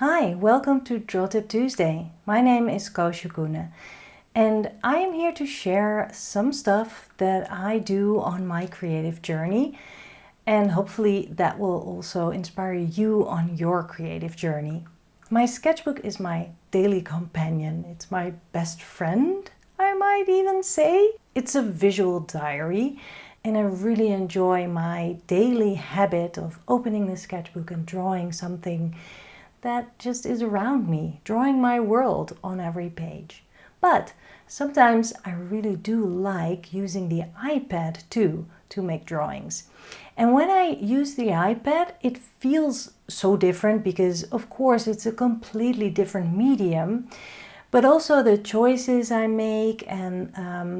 Hi, welcome to Draw Tip Tuesday. My name is Koosje Koenen and I am here to share some stuff that I do on my creative journey, and hopefully that will also inspire you on your creative journey. My sketchbook is my daily companion. It's my best friend, I might even say. It's a visual diary and I really enjoy my daily habit of opening the sketchbook and drawing something that just is around me, drawing my world on every page. But sometimes I really do like using the iPad too to make drawings. And when I use the iPad, it feels so different because of course it's a completely different medium, but also the choices I make and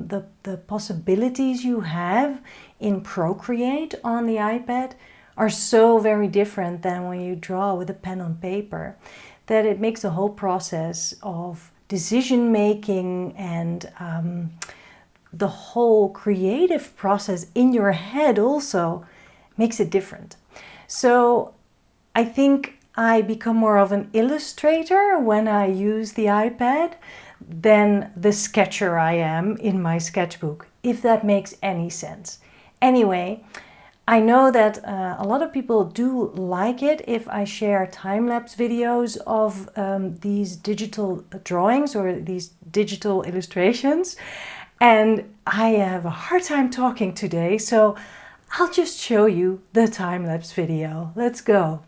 the possibilities you have in Procreate on the iPad are so very different than when you draw with a pen on paper, that it makes the whole process of decision making and the whole creative process in your head also makes it different. So I think I become more of an illustrator when I use the iPad than the sketcher I am in my sketchbook, if that makes any sense. Anyway, I know that a lot of people do like it if I share time-lapse videos of these digital drawings or these digital illustrations. And I have a hard time talking today, so I'll just show you the time-lapse video. Let's go.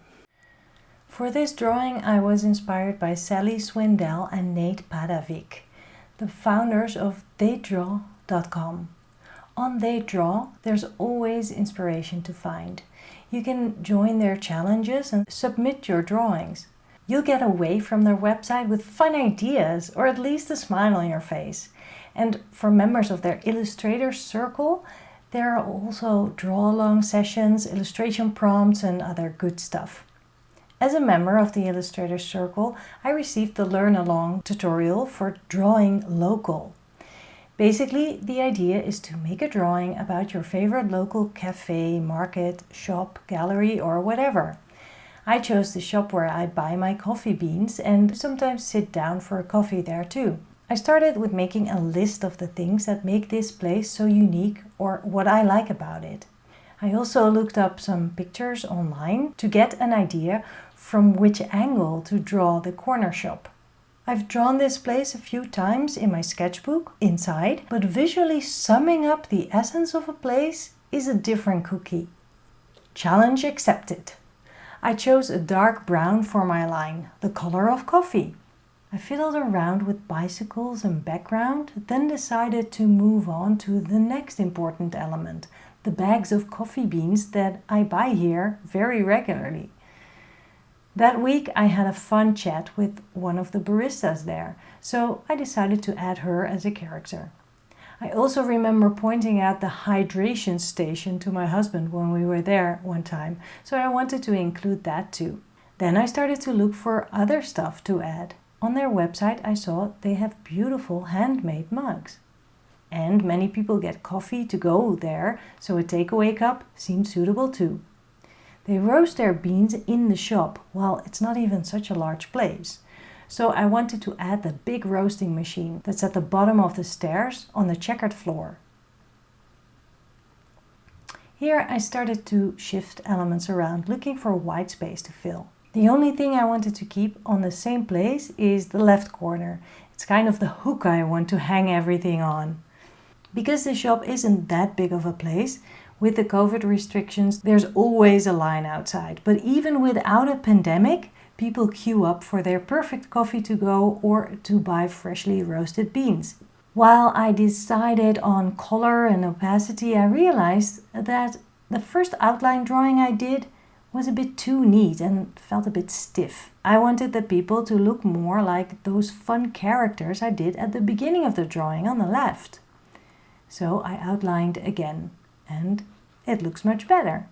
For this drawing, I was inspired by Salli Swindell and Nate Padavick, the founders of thedraw.com. On They Draw, there's always inspiration to find. You can join their challenges and submit your drawings. You'll get away from their website with fun ideas or at least a smile on your face. And for members of their Illustrator circle, there are also draw-along sessions, illustration prompts and other good stuff. As a member of the Illustrator circle, I received the Learn Along tutorial for drawing local. Basically, the idea is to make a drawing about your favorite local cafe, market, shop, gallery or whatever. I chose the shop where I buy my coffee beans and sometimes sit down for a coffee there too. I started with making a list of the things that make this place so unique or what I like about it. I also looked up some pictures online to get an idea from which angle to draw the corner shop. I've drawn this place a few times in my sketchbook inside, but visually summing up the essence of a place is a different cookie. Challenge accepted. I chose a dark brown for my line, the color of coffee. I fiddled around with bicycles and background, then decided to move on to the next important element, the bags of coffee beans that I buy here very regularly. That week I had a fun chat with one of the baristas there, so I decided to add her as a character. I also remember pointing out the hydration station to my husband when we were there one time, so I wanted to include that too. Then I started to look for other stuff to add. On their website I saw they have beautiful handmade mugs. And many people get coffee to go there, so a takeaway cup seemed suitable too. They roast their beans in the shop, while it's not even such a large place. So I wanted to add the big roasting machine that's at the bottom of the stairs on the checkered floor. Here I started to shift elements around, looking for white space to fill. The only thing I wanted to keep on the same place is the left corner. It's kind of the hook I want to hang everything on. Because the shop isn't that big of a place, with the COVID restrictions, there's always a line outside. But even without a pandemic, people queue up for their perfect coffee to go or to buy freshly roasted beans. While I decided on color and opacity, I realized that the first outline drawing I did was a bit too neat and felt a bit stiff. I wanted the people to look more like those fun characters I did at the beginning of the drawing on the left. So I outlined again. And it looks much better.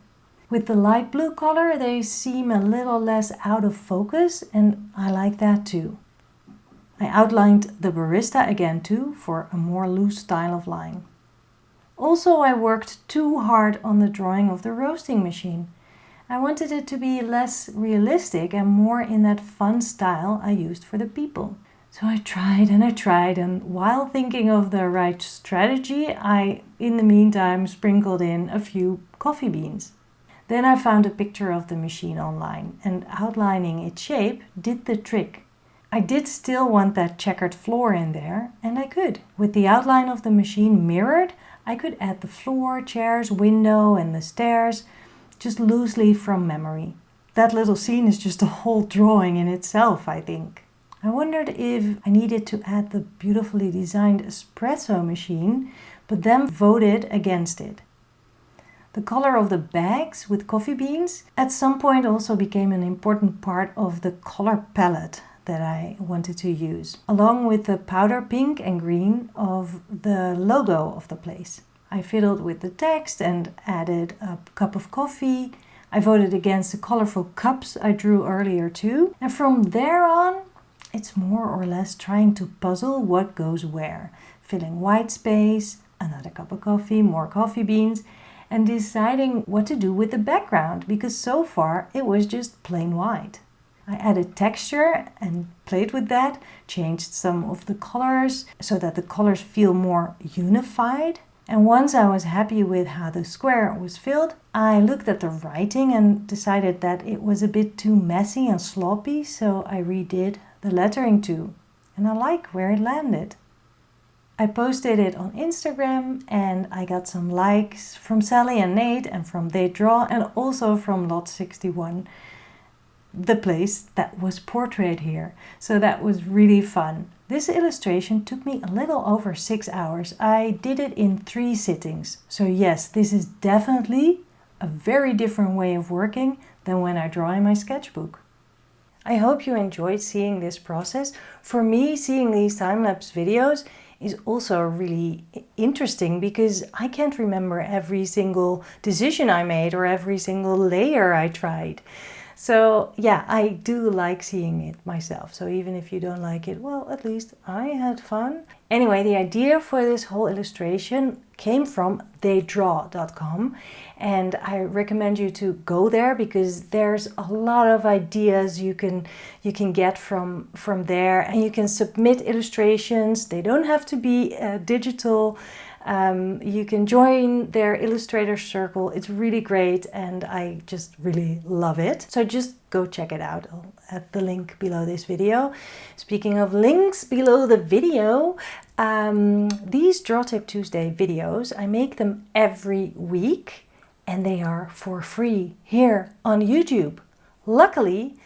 With the light blue color, they seem a little less out of focus, and I like that too. I outlined the barista again too for a more loose style of line. Also, I worked too hard on the drawing of the roasting machine. I wanted it to be less realistic and more in that fun style I used for the people. So I tried, and while thinking of the right strategy, I, in the meantime, sprinkled in a few coffee beans. Then I found a picture of the machine online, and outlining its shape did the trick. I did still want that checkered floor in there, and I could. With the outline of the machine mirrored, I could add the floor, chairs, window, and the stairs, just loosely from memory. That little scene is just a whole drawing in itself, I think. I wondered if I needed to add the beautifully designed espresso machine, but then voted against it. The color of the bags with coffee beans at some point also became an important part of the color palette that I wanted to use, along with the powder pink and green of the logo of the place. I fiddled with the text and added a cup of coffee. I voted against the colorful cups I drew earlier too. And from there on, it's more or less trying to puzzle what goes where, filling white space, another cup of coffee, more coffee beans, and deciding what to do with the background, because so far it was just plain white. I added texture and played with that, changed some of the colors so that the colors feel more unified. And once I was happy with how the square was filled, I looked at the writing and decided that it was a bit too messy and sloppy, so I redid the lettering too. And I like where it landed. I posted it on Instagram and I got some likes from Salli and Nate and from They Draw and also from Lot 61, the place that was portrayed here. So that was really fun. This illustration took me a little over 6 hours. I did it in 3 sittings. So yes, this is definitely a very different way of working than when I draw in my sketchbook. I hope you enjoyed seeing this process. For me, seeing these time-lapse videos is also really interesting because I can't remember every single decision I made or every single layer I tried. So yeah, I do like seeing it myself. So even if you don't like it, well, at least I had fun. Anyway, the idea for this whole illustration came from theydraw.com, and I recommend you to go there because there's a lot of ideas you can get from there, and you can submit illustrations. They don't have to be digital. You can join their Illustrator circle. It's really great and I just really love it. So just go check it out. I'll add the link below this video. Speaking of links below the video, these Draw Tip Tuesday videos, I make them every week and they are for free here on YouTube. Luckily,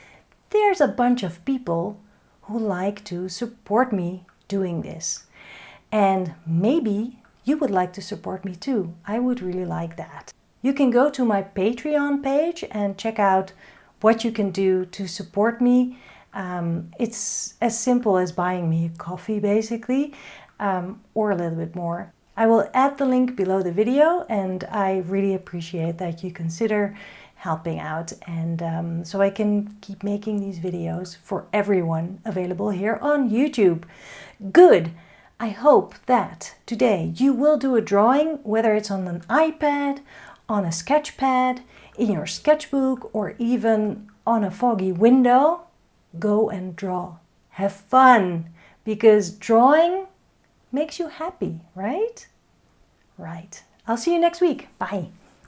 there's a bunch of people who like to support me doing this. And maybe you would like to support me too. I would really like that. You can go to my Patreon page and check out what you can do to support me. It's as simple as buying me a coffee basically, or a little bit more. I will add the link below the video and I really appreciate that you consider helping out, and so I can keep making these videos for everyone available here on YouTube. Good! I hope that today you will do a drawing, whether it's on an iPad, on a sketch pad, in your sketchbook, or even on a foggy window. Go and draw. Have fun, because drawing makes you happy, right? Right. I'll see you next week. Bye.